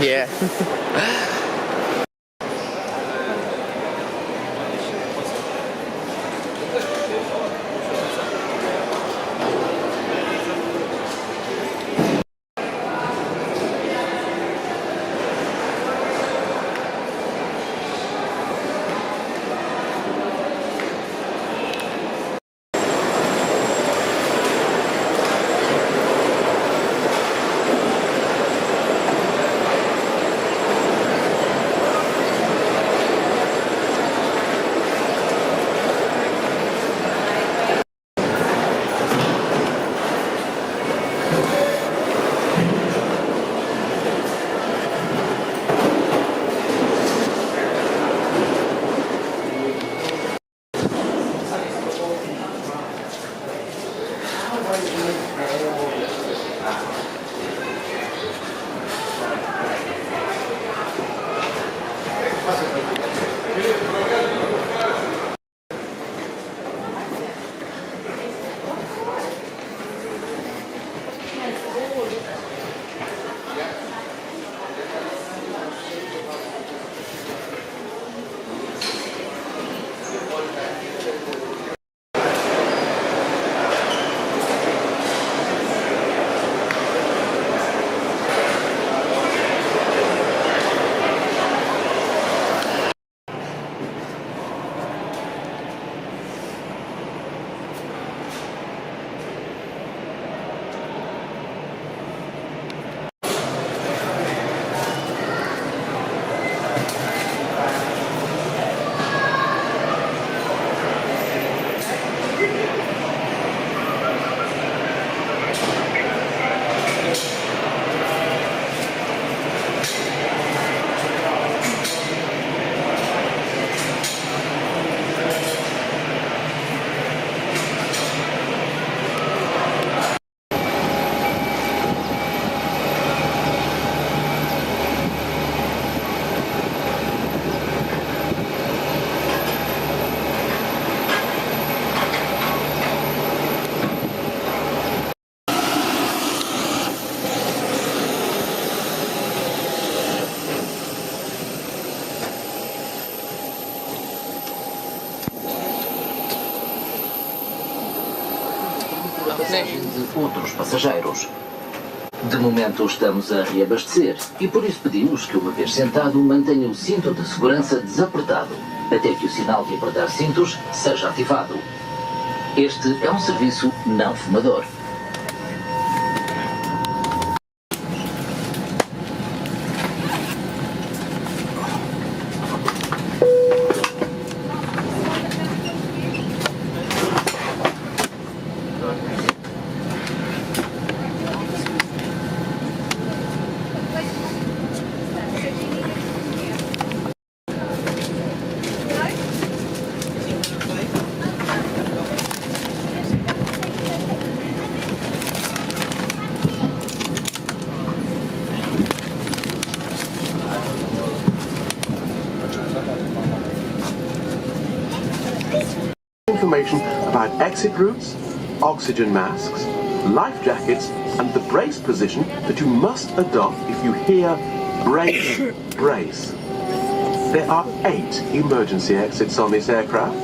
Yeah. A passagem de outros passageiros. De momento estamos a reabastecer e por isso pedimos que, uma vez sentado, mantenha o cinto de segurança desapertado, até que o sinal de apertar cintos seja ativado. Este é um serviço não fumador. Information about exit routes, oxygen masks, life jackets and the brace position that you must adopt if you hear brace, brace. There are 8 emergency exits on this aircraft.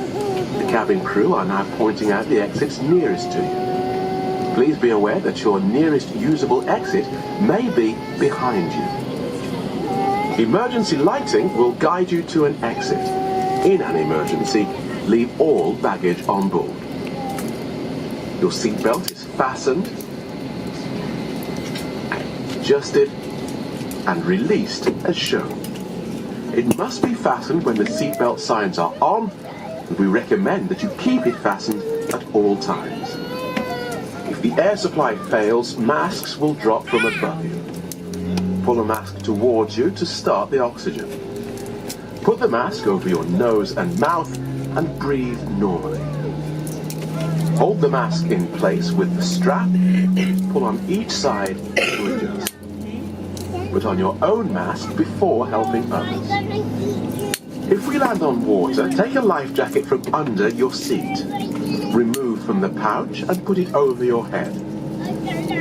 The cabin crew are now pointing out the exits nearest to you. Please be aware that your nearest usable exit may be behind you. Emergency lighting will guide you to an exit. In an emergency, leave all baggage on board. Your seatbelt is fastened, adjusted and released as shown. It must be fastened when the seatbelt signs are on, and we recommend that you keep it fastened at all times. If the air supply fails, masks will drop from above you. Pull a mask towards you to start the oxygen. Put the mask over your nose and mouth and breathe normally. Hold the mask in place with the strap, pull on each side to adjust. Put on your own mask before helping others. If we land on water, take a life jacket from under your seat. Remove from the pouch and put it over your head.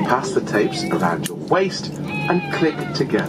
Pass the tapes around your waist and click together.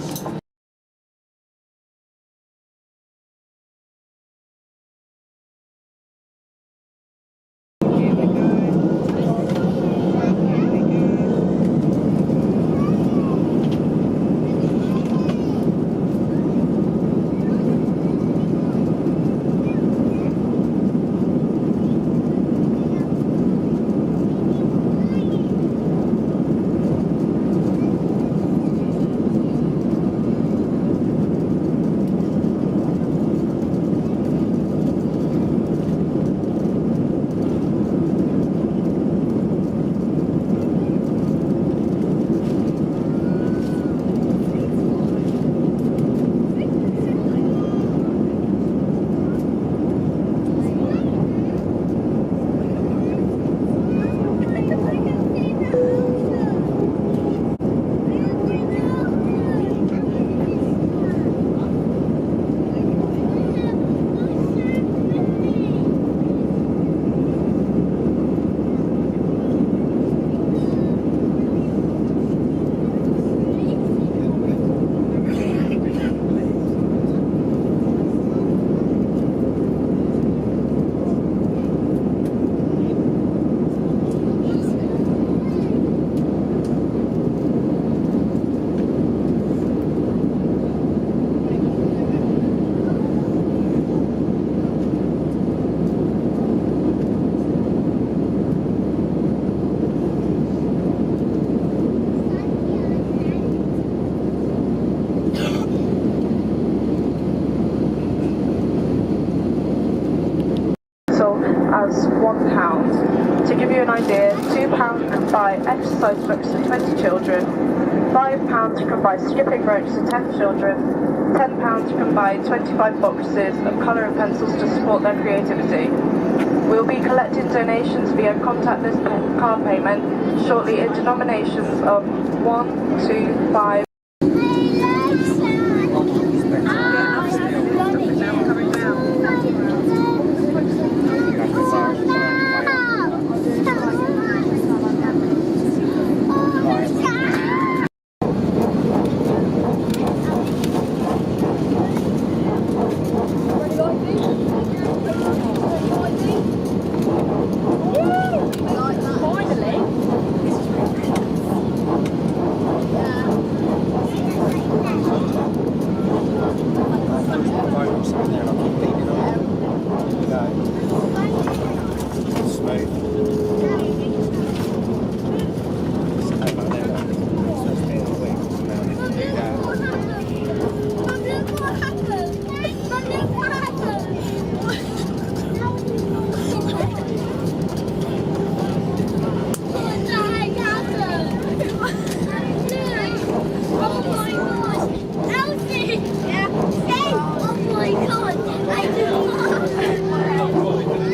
for 20 children, £5 to provide skipping ropes for 10 children, £10 to provide 25 boxes of colour and pencils to support their creativity. We'll be collecting donations via contactless card payment shortly in denominations of 1, 2, 5.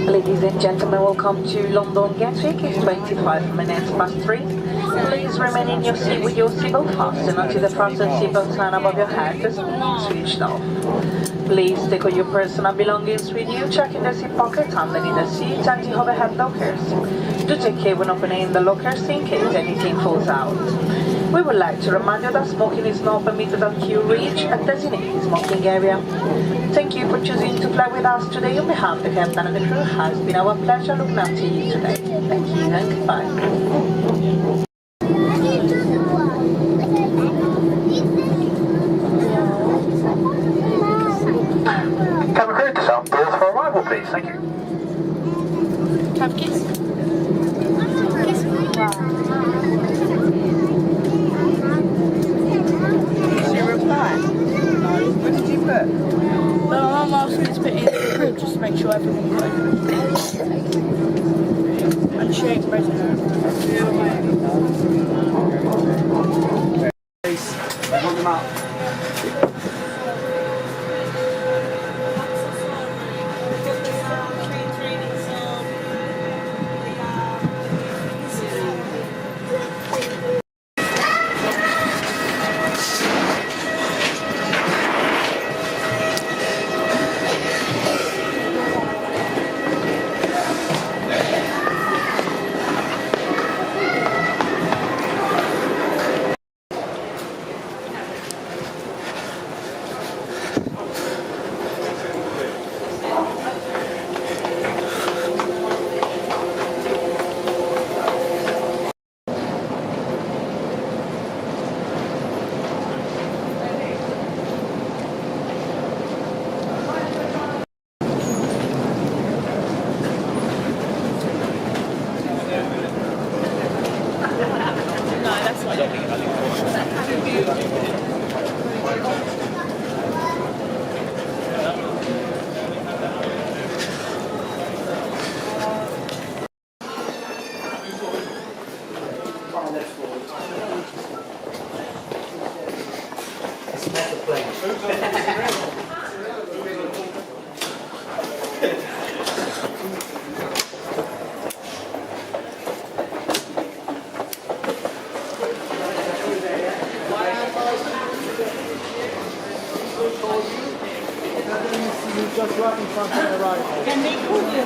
Ladies and gentlemen, welcome to London Gatwick. It's 25 minutes past 3. Please remain in your seat with your seatbelt fastened until the fasten seatbelt sign above your head is switched off. Please take all your personal belongings with you, checking the seat pocket underneath the seat and the overhead lockers. Do take care when opening the lockers in case anything falls out. We would like to remind you that smoking is not permitted until you reach a designated smoking area. Thank you for choosing to fly with us today. On behalf of the captain and the crew, it has been our pleasure looking after you today. Thank you and goodbye. Cabin crew, disarm doors for arrival, please. Thank you. Have a kiss. What did you put? No, I'm asking to put in the group just to make sure everything's good. And she ain't president. I want them up. Just right in front of the right. Can they call you?